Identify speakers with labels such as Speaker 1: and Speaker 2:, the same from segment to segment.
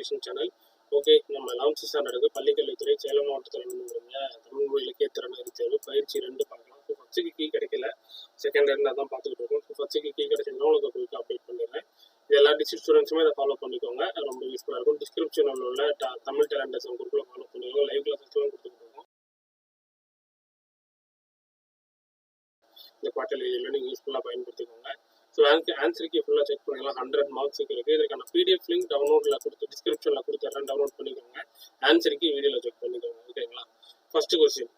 Speaker 1: Education channel. Okay, நம்ம 11th ஸ்டாண்டர்டுக்கு பள்ளிக்கல்வித்துறை சேலம் மாவட்டத்தில் நடந்துருங்க தமிழ் மொழி இலக்கிய திறன் தேர்வு பயிற்சி 2 பார்க்கலாம். ஸோ ஃபர்ஸ்ட்டுக்கு கீ கிடைக்கல, செகண்ட் இயர் தான் பார்த்துக்கிட்டு இருக்கோம். ஸோ ஃபர்ஸ்ட்டுக்கு கீ கிடைச்சிருந்தா உங்களுக்கு குயிக்காக அப்டேட் பண்ணிடுறேன். இது எல்லா டிஸ்ட்ரிக்ட் ஸ்டூடெண்ட்ஸுமே இதை ஃபாலோ பண்ணிக்கோங்க, ரொம்ப யூஸ்ஃபுல்லாக இருக்கும். டிஸ்கிரிப்ஷனில் உள்ள தமிழ் டேலண்டர்ஸ் குரூப்பில் ஃபாலோ பண்ணிக்கோங்க. லைவ் கிளாஸஸ்லாம் கொடுத்துட்டு இருக்கோம். இந்த குவார்டர்லியில் நீங்கள் யூஸ்ஃபுல்லாக பயன்படுத்திக்கோங்க. ஸோ ஆன்சர் கீ ஃபுல்லாக செக் பண்ணிக்கலாம். 100 மார்க்ஸுக்கு இருக்குது. இதற்கான பிடிஎஃப் லிங்க் டவுன்லோடில் கொடுத்து டிஸ்கிரிப்ஷனில் கொடுத்துட்றேன், டவுன்லோட் பண்ணிக்கோங்க. ஆன்சர் கீ வீடியோவில் செக் பண்ணிக்கோங்க. ஓகேங்களா? ஃபர்ஸ்ட் கொஸ்டின்,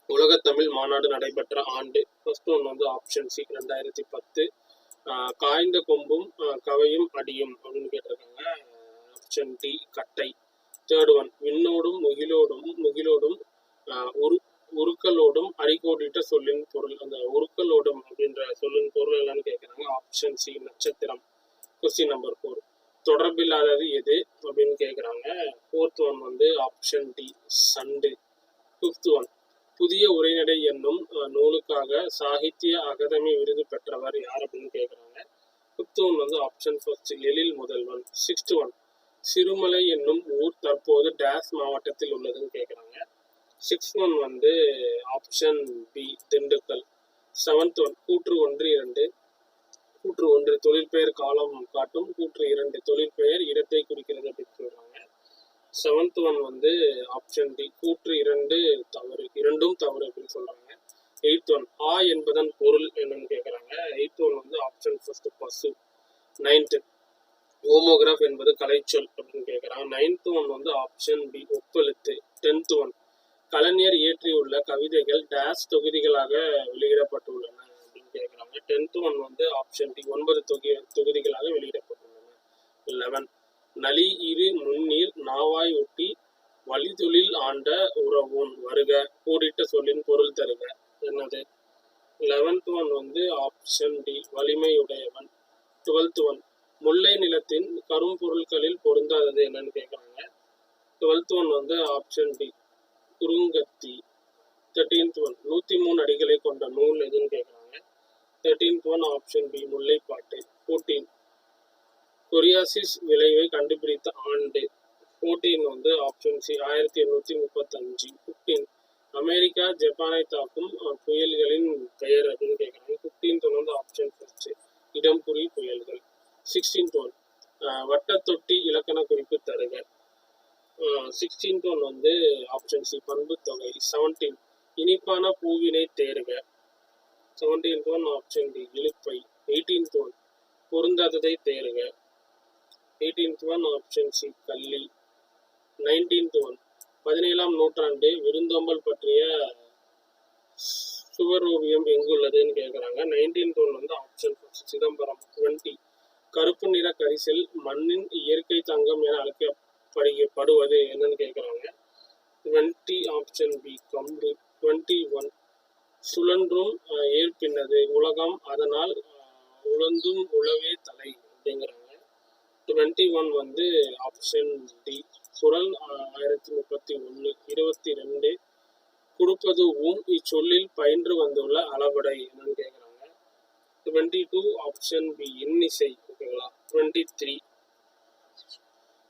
Speaker 1: உலகத்தமிழ் மாநாடு நடைபெற்ற ஆண்டு. ஃபர்ஸ்ட் ஒன் வந்து ஆப்ஷன் சி 2010. காய்ந்த கொம்பும் கவையும் அடியும் அப்படின்னு கேட்டிருக்காங்க. ஆப்ஷன் டி கட்டை. தேர்ட் ஒன், விண்ணோடும் முகிலோடும் உருக்களோடும் அடிக்கோடிட்ட சொல்லின் பொருள். அந்த உருக்களோடும் அப்படின்ற சொல்லின் பொருள் என்னன்னு கேட்குறாங்க. ஆப்ஷன் சி நட்சத்திரம். கொஸ்டின் நம்பர் 4, தொடர்பில்லாதது எது அப்படின்னு கேட்குறாங்க. ஃபோர்த் ஒன் வந்து ஆப்ஷன் டி சண்டு. ஃபிஃப்த் ஒன், புதிய உரைநடை என்னும் நூலுக்காக சாகித்ய அகாதமி விருது பெற்றவர் யார் அப்படின்னு கேட்குறாங்க. ஃபிஃப்த் ஒன் வந்து option first Ezhil Mudhalvan. Sixth one, Sirumalai என்னும் ஊர் தற்போது டேஸ் மாவட்டத்தில் உள்ளதுன்னு கேட்குறாங்க. சிக்ஸ்த் ஒன் வந்து option B Dindigul. Seventh one, கூற்று 1 கூற்று 1 தொழிற்பெயர் காலம் காட்டும், கூற்று 2 தொழிற்பெயர் இடத்தை குறிக்கிறது அப்படின்னு சொல்றாங்க. செவன்த் ஒன் வந்து ஆப்ஷன் டி கூற்று 2 தவறு, இரண்டும் தவறு அப்படின்னு சொல்றாங்க. எயித் ஒன், ஆ என்பதன் பொருள் என்னன்னு கேட்குறாங்க. எயித் ஒன் வந்து ஆப்ஷன் ஃபர்ஸ்ட் பசு. நைன்த், ஹோமோகிராஃப் என்பது கலைச்சொல் அப்படின்னு கேட்குறாங்க. நைன்த் ஒன் வந்து ஆப்ஷன் பி ஒப்பெழுத்து. டென்த் ஒன், கலைஞர் இயற்றியுள்ள கவிதைகள் டேஸ் தொகுதிகளாக வெளியிடப்பட்டுள்ளன அப்படின்னு கேட்குறாங்க. டென்த் ஒன் வந்து ஆப்ஷன் டி 9 தொகுதிகளாக வெளியிடப்பட்டுள்ளன. 11, நலி இரு முன்னீர் நாவாய் ஒட்டி வழிதொழில் ஆண்ட உறவோன் வருக கூடிட்ட சொல்லின் பொருள் தருக என்னது? 11th ஒன் வந்து ஆப்ஷன் டி வலிமையுடையவன். 12th ஒன், முல்லை நிலத்தின் கரும்பொருட்களில் பொருந்தாதது என்னன்னு கேட்குறாங்க. 12th ஒன் வந்து ஆப்ஷன் டி குறுங்கத்தி. 13th ஒன், 103 அடிகளை கொண்ட நூல் எதுன்னு கேட்குறாங்க. 13th ஒன் ஆப்ஷன் பி முல்லைப்பாட்டு. 14, கொரியாசிஸ் விளைவை கண்டுபிடித்த ஆண்டு. 14 வந்து ஆப்ஷன் சி 1835. 15, அமெரிக்கா ஜப்பானை தாக்கும் புயல்களின் பெயர் அப்படின்னு கேட்குறாங்க. 15th ஒன் வந்து ஆப்ஷன் ஃபர்ஸ்ட் இடம்புரி புயல்கள். 16th ஒன், வட்டத்தொட்டி இலக்கண குறிப்பு தருக. 16th ஒன் வந்து ஆப்ஷன் சி பண்பு தொகை. 17, இனிப்பான பூவினை தேர்க. 17th ஒன் ஆப்ஷன் டி இழுப்பை. 18th ஒன், பொருந்தாததை தேர்க. 18th ஒன் ஆப்ஷன் சி கள்ளி. 19th ஒன், 17ஆம் நூற்றாண்டு விருந்தோம்பல் பற்றிய சுவரோவியம் எங்குள்ளதுன்னு கேட்குறாங்க. 19th ஒன் வந்து ஆப்ஷன் சிதம்பரம். 20, கருப்பு நிற கரிசல் மண்ணின் இயற்கை தங்கம் என அழைக்கப்படுவது என்னன்னு கேட்குறாங்க. 20 ஆப்ஷன் பி கம்பு. 21, சுழன்றும் ஏற்பின்னது உலகம் அதனால் உழந்தும் உழவே தலை அப்படிங்கிறாங்க. 21 வந்து ஆப்ஷன் டி குறள் 1031. 22, கொடுப்பது இச்சொல்லில் பயின்று வந்துள்ள அளபடை என்னன்னு கேட்குறாங்க. 22 ஆப்ஷன் பி இன்னிசை. ஓகேங்களா? 23,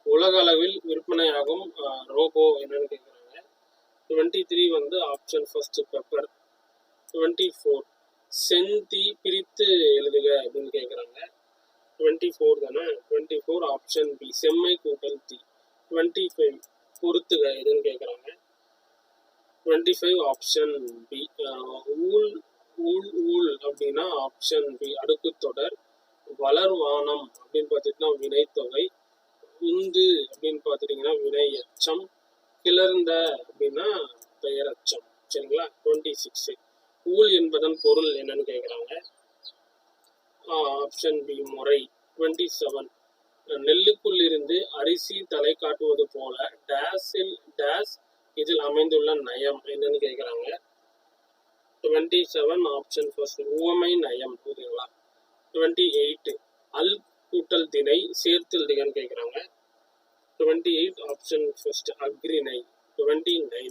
Speaker 1: உலக அளவில் விற்பனையாகும் ரோபோ என்னன்னு கேட்குறாங்க. 23 வந்து ஆப்ஷன் ஃபர்ஸ்ட் பெப்பர். 24, செந்தீ பிரித்து எழுதுக அப்படின்னு கேட்குறாங்க. 24 தானே? 24 ஆப்ஷன் பி செம்மை கூட்டல் தீ. 25, பொறுத்துக எதுன்னு கேட்குறாங்க. 25 ஆப்ஷன் பி ஊழ் அப்படின்னா ஆப்ஷன் பி அடுக்கு தொடர். வளர்வானம் அப்படின்னு பார்த்துட்டீங்கன்னா வினைத்தொகை. உந்து அப்படின்னு பார்த்துட்டீங்கன்னா வினை எச்சம். கிளர்ந்த அப்படின்னா பெயரச்சம். சரிங்களா? 26, ஊழ் என்பதன் பொருள் என்னன்னு கேட்குறாங்க. ஆப்ஷன் பி முறை. 27, நெல்லுக்குள் இருந்து அரிசி தலை காட்டுவது போல டேஸ் இதில் அமைந்துள்ள நயம் என்னன்னு கேட்குறாங்க. 27 ஆப்ஷன் ஃபர்ஸ்ட் உவமை நயம். ஓகேங்களா? 28, அல் கூட்டல் திணை சேர்த்தல் திகன்னு கேட்குறாங்க. 28 ஆப்ஷன் ஃபர்ஸ்ட் அக்ரிணை. 29,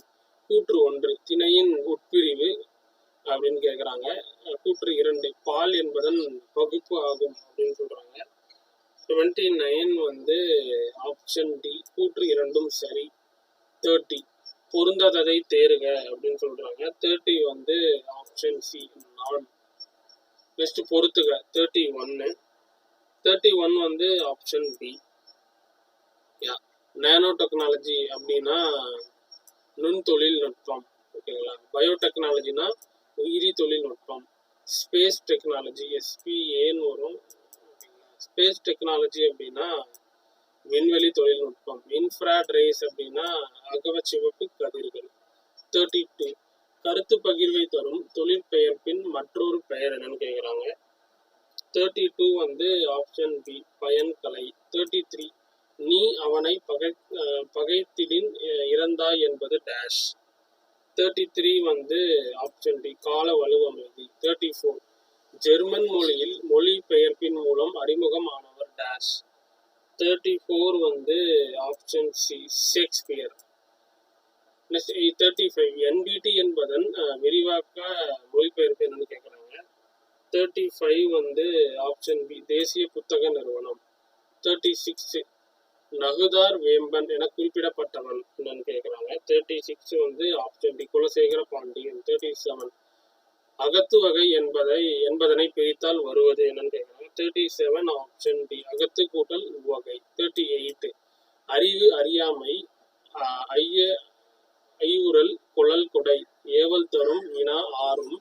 Speaker 1: கூற்று 1 திணையின் உட்பிரிவு அப்படின்னு கேட்குறாங்க. கூற்று 2 பால் என்பதன் பகுப்பு ஆகும் அப்படின்னு சொல்றாங்க. 29 வந்து ஆப்ஷன் டி கூற்று இரண்டும் சரி. 30 பொருந்தாததை தேறுக அப்படின்னு சொல்றாங்க. 30 வந்து ஆப்ஷன் சி நான். நெக்ஸ்ட் பொறுத்துக 31 வந்து ஆப்ஷன் பி. நானோ டெக்னாலஜி அப்படின்னா நுண்தொழில்நுட்பம். ஓகேங்களா. பயோடெக்னாலஜினா உயிரி தொழில்நுட்பம். ஸ்பேஸ் டெக்னாலஜி SPAன்னு வரும். ஸ்பேஸ் டெக்னாலஜி அப்படின்னா விண்வெளி தொழில்நுட்பம். இன்ஃப்ராட் ரேஸ் அப்படின்னா அகவச்சிவப்பு கதிர்கள். 32 கருத்து பகிர்வை தரும் தொழிற்பெயர்ப்பின் மற்றொரு பெயர் என்னன்னு கேட்குறாங்க. 32 வந்து ஆப்ஷன் பி பயன்கலை. 33 நீ அவனை பகைத்திடின் இறந்தாய் என்பது டேஷ். 33 வந்து ஆப்ஷன் டி கால வலுவமைதி. 34 ஜெர்மன் மொழியில் மொழி பெயர்ப்பின் மூலம் அறிமுகம் ஆனவர் டேஷ். 34 வந்து ஆப்ஷன் சி ஷேக்ஸ்பியர். 35 NBT என்பதன் விரிவாக்க மொழிபெயர்ப்பு என்னன்னு கேட்குறாங்க. 35 வந்து ஆப்ஷன் பி தேசிய புத்தக நிறுவனம். 36 நகுதார் வேம்பன் என குறிப்பிடப்பட்டவன் என்னன்னு கேட்குறாங்க. 36 வந்து ஆப்ஷன் டி குலசேகர பாண்டியன். 37 அகத்து வகை என்பதனை பிரித்தால் வருவது என்னன்னு கேட்குறாங்க. 37 ஆப்ஷன் டி அகத்து கூட்டல் உவகை. 38 அறிவு அறியாமை ஐயுறல் குழல் கொடை ஏவல் தரும் வினா ஆறும்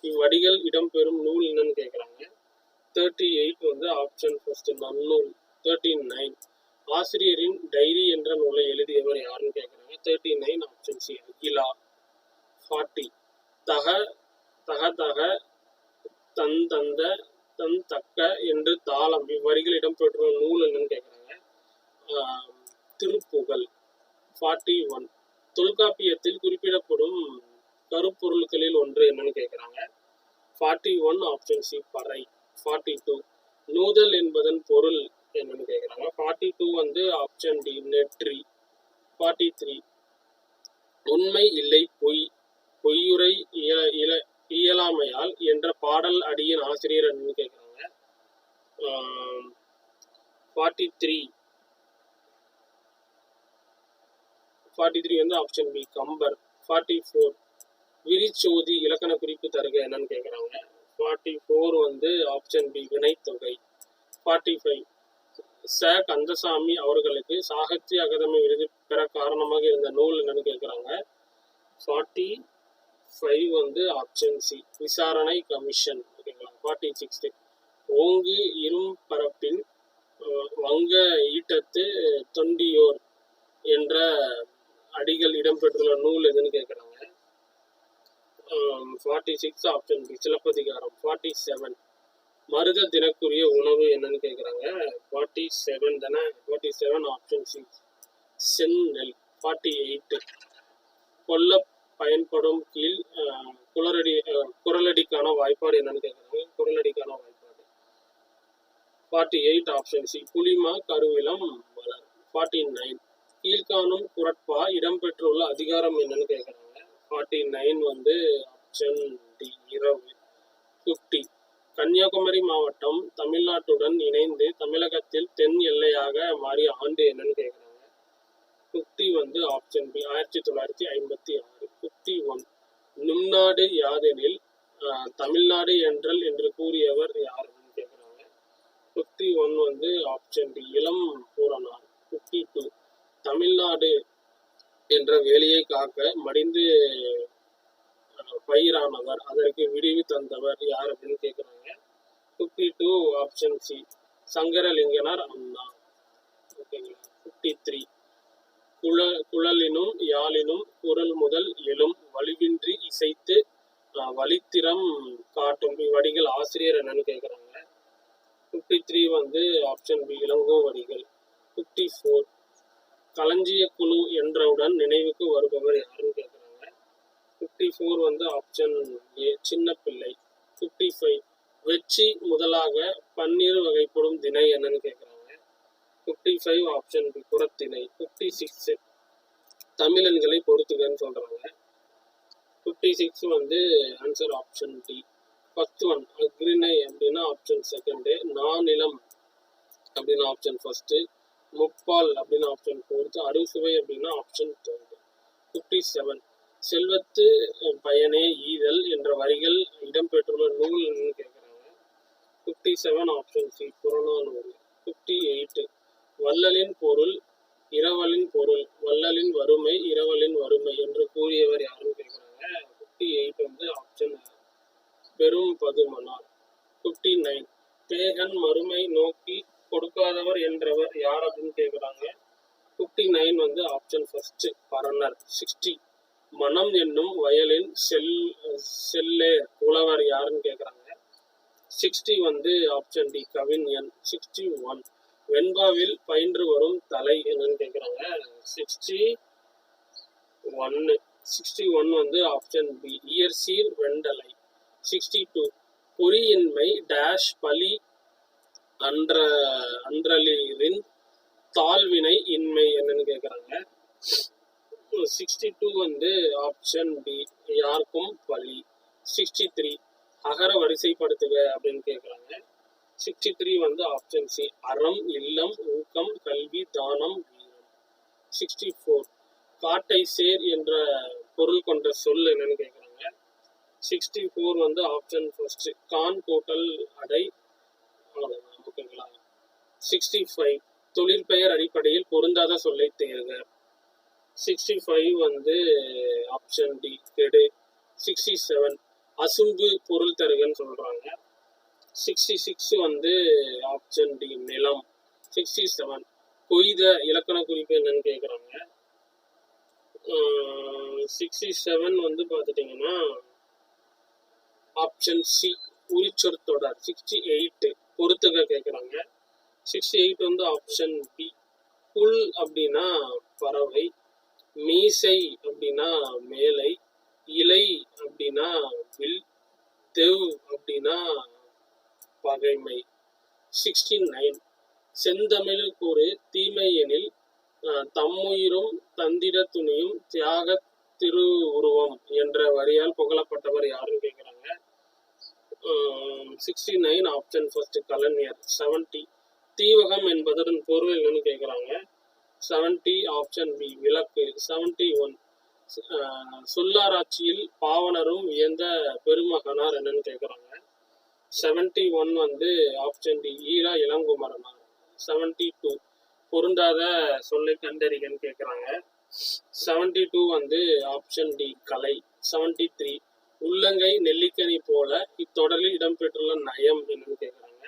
Speaker 1: இவ்வடிகள் இடம்பெறும் நூல் என்னன்னு கேட்குறாங்க. 38 வந்து ஆப்ஷன் ஃபர்ஸ்ட் நன்னூல். 39 ஆசிரியரின் டைரி என்ற நூலை எழுதியவர் யாருன்னு கேட்குறாங்க. 39 ஆப்ஷன் சி அகிலா. 40 தக தக தக தன் தந்த தன் தக்க என்று தாளம் இவ்வரிகள் இடம்பெற்ற நூல் என்னன்னு கேட்குறாங்க. திருப்புகழ். 41 தொல்காப்பியத்தில் குறிப்பிடப்படும் கருப்பொருட்களில் ஒன்று என்னன்னு கேட்குறாங்க. 41 ஆப்ஷன் சி பறை. 42 நூதல் என்பதன் பொருள் என்னன்னு கேட்குறாங்க. 42 வந்து ஆப்ஷன் டி நெற்றி. 43 உண்மை இல்லை பொய்யுரை இயலாமையால் என்ற பாடல் அடியின் ஆசிரியர் என்னன்னு கேட்குறாங்க. 43 வந்து ஆப்ஷன் பி கம்பர். 44 விரிச்சோதி இலக்கண குறிப்பு தருக என்னன்னு கேட்குறாங்க. 44 வந்து ஆப்ஷன் பி வினைத்தொகை. 45 கந்தசாமி அவர்களுக்கு சாகித்ய அகாதமி விருது பெற காரணமாக இருந்த நூல் என்னன்னு கேட்குறாங்க. 45 வந்து ஆப்ஷன் சி விசாரணை கமிஷன். ஓகேங்களா. 46 ஓங்கு இரும்பரப்பின் வங்க ஈட்டத்து தொண்டியோர் என்ற அடிகள் இடம்பெற்றுள்ள நூல் எதுன்னு கேட்குறாங்க. 46 ஆப்ஷன் பி சிலப்பதிகாரம். 47 மருத தினக்குரிய உணவு என்னன்னு கேட்குறாங்க. 47 தானே. 47 ஆப்ஷன் சி செந்நெல். 48 கொல்ல பயன்படும் கீழ் குரலடிக்கான வாய்ப்பாடு என்னன்னு கேட்குறாங்க. குரலடிக்கான வாய்ப்பாடு. 48 ஆப்ஷன் சி புலிமா கருவிலம் மலர். 49 கீழ்காணும் குரட்பா இடம்பெற்றுள்ள அதிகாரம் என்னன்னு கேட்குறாங்க. 49 வந்து ஆப்ஷன் டி இரவு. 50 கன்னியாகுமரி மாவட்டம் தமிழ்நாட்டுடன் இணைந்து தமிழகத்தில் தென் எல்லையாக மாறிய ஆண்டு என்னன்னு கேட்குறாங்க. 50 வந்து ஆப்ஷன் பி 1956. 51 நும்நாடு யாதெனில் தமிழ்நாடு என்றல் என்று கூறியவர் யாருன்னு கேட்குறாங்க. 51 வந்து ஆப்ஷன் டி இளம் பூரணார். 52 தமிழ்நாடு என்ற வேலையை காக்க மடிந்து பயிரானவர் அதற்கு விடிவு தந்தவர் யார் அப்படின்னு கேட்குறாங்க. 52 ஆப்ஷன் சி சங்கரலிங்கனார் அண்ணா. ஓகேங்களா. 53 குழலினும் யாழினும் குரல் முதல் எழும் வலுவின்றி இசைத்து வலித்திறம் காட்டும் இவ்வடிகள் ஆசிரியர் என்னன்னு கேட்குறாங்க. 53 வந்து ஆப்ஷன் பி இளங்கோவடிகள். 54 களஞ்சிய குழு என்றவுடன் நினைவுக்கு வருபவர் யாருன்னு கேட்குறாங்க. 54 வந்து ஆப்ஷன் ஏ சின்ன பிள்ளை. 55 வெற்றி முதலாக பன்னிரு வகைப்படும் திணை என்னன்னு கேட்குறாங்க. 55 ஆப்ஷன் பி புறத்திணை. 56 தமிழன்களை பொறுத்துக்கன்னு சொல்றாங்க. 56 வந்து ஆன்சர் ஆப்ஷன் டி. 10 அக்ரிணை அப்படின்னா ஆப்ஷன் செகண்டு. நானிலம் அப்படின்னு ஆப்ஷன் ஃபர்ஸ்ட். முப்பால் அப்படின்னு ஆப்ஷன் 4, அறுசுவை அப்படின்னா ஆப்ஷன் 3. 57 செல்வத்து பயனே ஈதல் என்ற வரிகள் இடம்பெற்றுள்ள நூல் என்னன்னு கேட்குறாங்க. 57 ஆப்ஷன் சி, புறநானூறு. 58 வள்ளலின் பொருள் இரவலின் பொருள், வள்ளலின் வறுமை இரவலின் வறுமை என்று கூறியவர் யாருன்னு கேட்குறாங்க. 58 வந்து ஆப்ஷன் பெரும் பதுமனார். 59 பேகன் மறுமை நோக்கி கொடுக்காதவர் என்றவர் யார் அப்படின்னு கேட்குறாங்க. 59 வந்து ஆப்ஷன் ஃபர்ஸ்ட் பரணர். 60 மனம் என்னும் வயலின் செல்லே புலவர் யாருன்னு கேட்குறாங்க. 60 வந்து ஆப்ஷன் டி கவிஞன். 61 வெண்பாவில் பயின்று வரும் தலை என்னன்னு கேட்குறாங்க. 61 வந்து ஆப்ஷன் பி இயற்சீர் வெண்டலை. 62 பொறியின்மை டேஷ் பலி அன்றலிரின் தாழ்வினை இன்மை என்னன்னு கேட்குறாங்க. 62 வந்து ஆப்ஷன் பி யாருக்கும் பலி. 63 அகர வரிசைப்படுத்துக அப்படின்னு கேட்குறாங்க. 63 வந்து ஆப்ஷன் சி அறம் இல்லம் ஊக்கம் கல்வி தானம் வீரம். 64 காட்டை சேர் என்ற பொருள் கொண்ட சொல் என்னன்னு கேட்குறாங்க. 64 வந்து ஆப்ஷன் ஃபர்ஸ்ட் கான் கோட்டல் அடை. அவ்வளோதான், ஓகேங்களா. 65 தொழிற்பெயர் அடிப்படையில் பொருந்தாத சொல்லை தேர்க. 65 வந்து ஆப்ஷன் டி கெடு. 67 அசும்பு பொருள் தருகன்னு சொல்றாங்க. 66 வந்து ஆப்ஷன் டி நிலம். 67 கொய்த இலக்கண குறிப்பு என்னன்னு கேட்குறாங்க. 67 வந்து பார்த்துட்டிங்கன்னா ஆப்ஷன் சி உரிச்சொற்தொடர். 68 பொறுத்துக கேட்குறாங்க. 68 வந்து ஆப்ஷன் பி புல் அப்படின்னா பறவை, மீசை அப்படின்னா மேலை, இலை அப்படின்னா வில், தெவ் அப்படின்னா பகைமை. 69 செந்தமிழ் கூறு தீமை எனில் தம்முயிரும் தந்திட துணியும் தியாக திருவுருவம் என்ற வரியால் புகழப்பட்டவர் யாருன்னு கேட்குறாங்க. 69 ஆப்ஷன் ஃபர்ஸ்ட் கலைஞர். 70 தீவகம் என்பதன் பொருள் என்னன்னு கேட்குறாங்க. 70 ஆப்ஷன் பி விளக்கு. 71 சொல்லாராய்ச்சியில் பாவனரும் வியந்த பெருமகனார் என்னன்னு கேட்குறாங்க. 71 வந்து ஆப்ஷன் டி ஈரா இளங்குமரனார். 72 பொருந்தாத சொல்லை கண்டறிகன்னு கேட்குறாங்க. 72 வந்து ஆப்ஷன் டி கலை. 73 உள்ளங்கை நெல்லிக்கனி போல இத்தொடரில் இடம்பெற்றுள்ள நயம் என்னன்னு கேட்குறாங்க.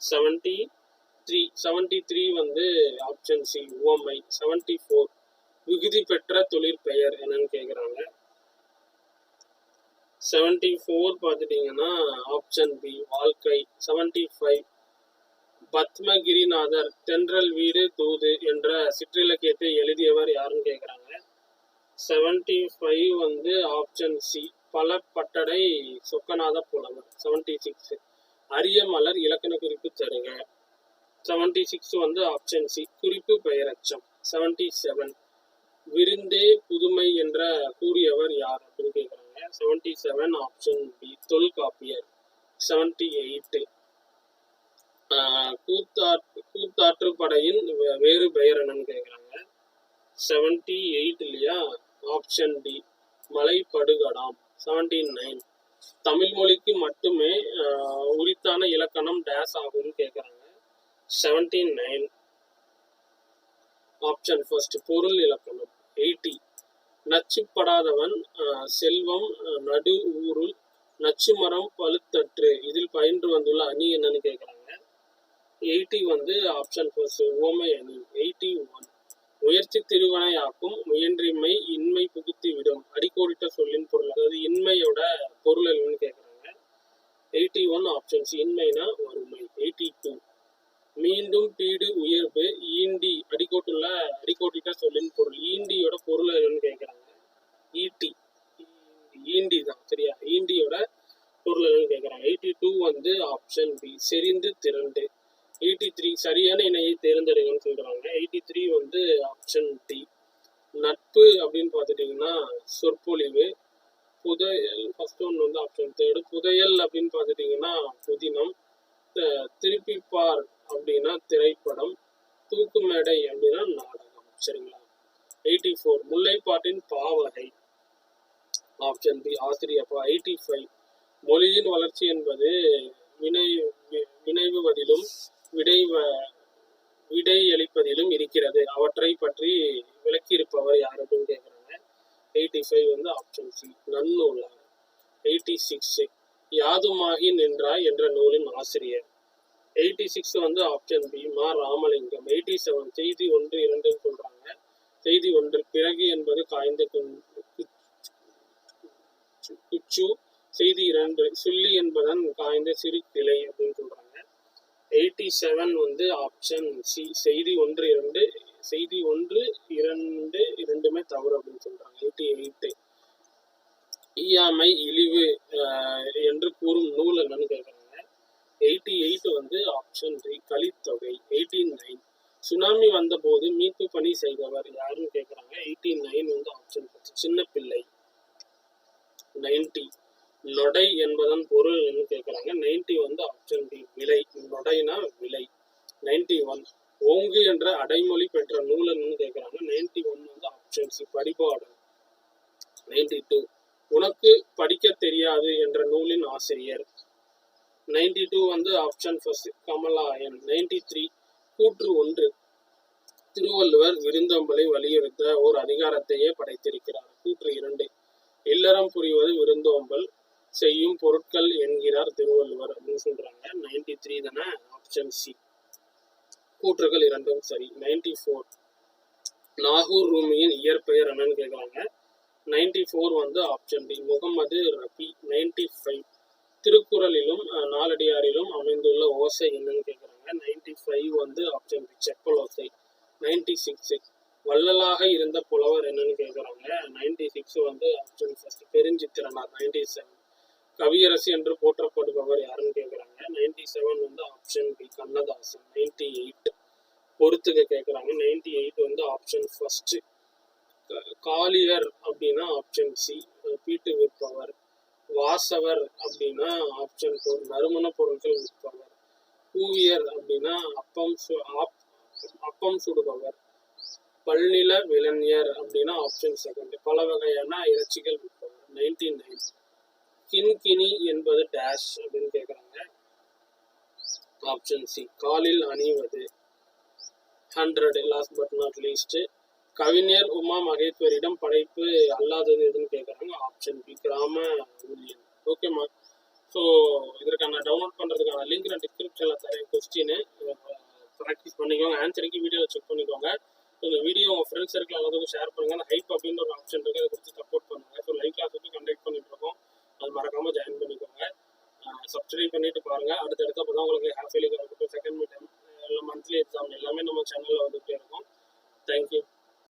Speaker 1: 73 வந்து ஆப்ஷன் சி உவமை. 74 விகுதி பெற்ற தொழிற்பெயர் என்னன்னு கேட்குறாங்க. 74 பார்த்துட்டிங்கன்னா ஆப்ஷன் பி வாழ்க்கை. 75 பத்மகிரிநாதர் தென்றல் வீடு தூது என்ற சிற்றிலக்கியத்தை எழுதியவர் யாருன்னு கேட்குறாங்க. 75 வந்து ஆப்ஷன் சி பலப்பட்டடை சொக்கநாத புலவர். 76 அரிய மலர் இலக்கண குறிப்பு தருக. 76 வந்து ஆப்ஷன் சி குறிப்பு பெயரச்சம். 77 விருந்தே புதுமை என்ற கூறியவர் யார் அப்படின்னு கேட்குறாங்க. 77 ஆப்ஷன் பி தொல்காப்பியர். 78 கூத்தாற்று படையின் வேறு பெயர் என்னன்னு கேட்குறாங்க. 78 இல்லையா, ஆப்ஷன் டி மலைப்படுகடாம். 79 தமிழ் மொழிக்கு மட்டுமே உரித்தான இலக்கணம் டேஸ் ஆகும்னு கேட்குறாங்க. 79 ஆப்ஷன் ஃபர்ஸ்ட் பொருள் இலக்கணம். 80 நச்சுப்படாதவன் செல்வம் நடு ஊருள் நச்சு மரம் பழுத்தற்று இதில் பயின்று வந்துள்ள அணி என்னன்னு கேட்குறாங்க. 80 வந்து ஆப்ஷன் ஃபர்ஸ்ட் உவமை அணி. 81 முயற்சி திருவனையாக்கும் முயன்றின்மை இன்மை புகுத்தி விடும் அடிக்கோடிட்ட சொல்லின் பொருள், அதாவது இன்மையோட பொருள் என்னன்னு கேட்குறாங்க. 81 ஆப்ஷன்ஸ் இன்மைனா வறுமை. 82 மீண்டும் பீடு உயர்வு ஈண்டி அடிக்கோட்டிட்ட சொல்லின் பொருள், ஈண்டியோட பொருள் என்னன்னு கேட்குறாங்க. ஈட்டி ஈண்டி தான் சரியா, ஈண்டியோட பொருள் என்னன்னு கேட்குறாங்க. 82 வந்து ஆப்ஷன் பி செறிந்து திரண்டு. 83 சரியான இணையை தேர்ந்தெடுங்கன்னு சொல்றாங்க. 83 வந்து ஆப்ஷன் டி நட்பு அப்படின்னு பார்த்துட்டிங்கன்னா சொற்பொழிவு. புதையல் ஃபர்ஸ்ட் ஒன் வந்து ஆப்ஷன் தேர்டு. புதையல் அப்படின்னு பார்த்துட்டிங்கன்னா புதினம். திருப்பிப்பார் அப்படின்னா திரைப்படம். தூக்கு மேடை அப்படின்னா நாடகம். சரிங்களா? 84 முல்லைப்பாட்டின் பாவகை. ஆப்ஷன் பி ஆசிரியப்பா. 85 மொழியின் வளர்ச்சி என்பது வினைவுவதிலும் விடையளிப்பதிலும் இருக்கிறது. அவற்றை பற்றி விளக்கியிருப்பவர் யார் அப்படின்னு கேட்குறாங்க. 85 வந்து ஆப்ஷன் சி நன்னூலார். 86 யாதுமாகி நின்றாய் என்ற நூலின் ஆசிரியர். 86 வந்து ஆப்ஷன் பி மா ராமலிங்கம். 87 செய்தி 1 2 சொல்றாங்க. செய்தி 1 பிறகு என்பது காய்ந்த குச்சு. செய்தி 2 சுள்ளி என்பதன் காய்ந்த சிறு கிளை அப்படின்னு சொல்றாங்க. 87 வந்து ஆப்ஷன் சி செய்தி 1 2 செய்தி 1 2 இரண்டுமே தவறு அப்படின்னு சொல்றாங்க. 88 ஈயாமை இழிவு என்று கூறும் நூல் என்னன்னு கேட்குறாங்க. 88 வந்து ஆப்ஷன் டி கலித்தொகை. 89 சுனாமி வந்த போது மீட்பு பணி செய்தவர் யாருன்னு கேட்குறாங்க. 89 வந்து ஆப்ஷன் சின்ன பிள்ளை. 90 நொடை என்பதன் பொருள் என்ன கேட்குறாங்க. 90 வந்து ஆப்ஷன் டி விலை. நொடைனா விலை. 91 ஓங்கு என்ற அடைமொழி பெற்ற நூல் என்னன்னு கேட்குறாங்க. 91 வந்து ஆப்ஷன் சி பரிபாடல். 92 உனக்கு படிக்க தெரியாது என்ற நூலின் ஆசிரியர். 92 வந்து ஆப்ஷன் ஃபர்ஸ்ட் கமலாயன். 93 கூற்று 1 திருவள்ளுவர் விருந்தோம்பலை வலியுறுத்த ஓர் அதிகாரத்தையே படைத்திருக்கிறார். கூற்று 2 இல்லறம் புரிவது விருந்தோம்பல் செய்யும் பொருட்கள் என்கிறார் திருவள்ளுவர் அப்படின்னு சொல்றாங்க. 93 தானே ஆப்ஷன் சி. கூற்றுகள் இரண்டும் சரி. 94 நாகூர் ரூமியின் இயற்பெயர் என்னன்னு கேட்குறாங்க. 94 வந்து ஆப்ஷன் டி முகமது ரபி. 95 திருக்குறளிலும் நாலடியாரிலும் அமைந்துள்ள ஓசை என்னன்னு கேட்குறாங்க. 95 வந்து ஆப்ஷன் டி செப்பல் ஓசை. 96 வள்ளலாக இருந்த புலவர் என்னன்னு கேட்குறாங்க. 96 வந்து ஆப்ஷன் ஃபர்ஸ்ட் பெருஞ்சித்திரனார். 97 கவியரசு என்று போற்றப்படுபவர் யாருன்னு கேட்குறாங்க. 97 வந்து ஆப்ஷன் பி கண்ணதாசன். 98 பொறுத்துக்க கேட்குறாங்க. 98 வந்து ஆப்ஷன் ஃபர்ஸ்ட் காளியர் அப்படின்னா ஆப்ஷன் சி பீட்டு விற்பவர். வாசவர் அப்படின்னா ஆப்ஷன் 4 நறுமண பொருட்கள் விற்பவர். கூவியர் அப்படின்னா அப்பம் சுடுபவர். பல்நில விலனியர் அப்படின்னா ஆப்ஷன் செகண்ட் பல வகையான இறைச்சிகள் விற்பவர். 99 கிண்கிணி என்பது டேஷ் அப்படின்னு கேட்குறாங்க. ஆப்ஷன் சி காலில் அணிவது. 100 லாஸ்ட் பட் நாட் லீஸ்ட் கவிஞர் உமா மகேஸ்வரியிடம் படைப்பு அல்லாதது எதுன்னு கேட்குறாங்க. ஆப்ஷன் பி கிராம ஊழியர். ஓகேம்மா. ஸோ இதற்கான டவுன்லோட் பண்ணுறதுக்கான லிங்க் நான் டிஸ்கிரிப்ஷனில் தரேன். கொஸ்டின் ப்ராக்டிஸ் பண்ணிக்கோங்க. ஆன்சருக்கு வீடியோவில் செக் பண்ணிக்கோங்க. இந்த வீடியோ உங்கள் ஃப்ரெண்ட்ஸ் சர்க்கிள் எல்லாத்துக்கும் ஷேர் பண்ணுங்கள். அந்த ஹைப் அப்படின்ற ஒரு ஆப்ஷன் இருக்குது, அதை கொடுத்து சப்போர்ட் பண்ணுங்கள். ஸோ லைவ் கிளாஸுக்கு கண்டக்ட் பண்ணிட்டு இருக்கோம், அது மறக்காமல் ஜாயின் பண்ணிக்கோங்க. சப்ஸ்கிரைப் பண்ணிட்டு பாருங்கள். அடுத்தடுத்து அப்போ தான் உங்களுக்கு ஹாஃப் இயர்லிக்காக இருக்கட்டும், செகண்ட் மிட் இல்லை மந்த்லி எக்ஸாம் எல்லாமே நம்ம சேனலில் வந்துகிட்டே இருக்கும். தேங்க்யூ.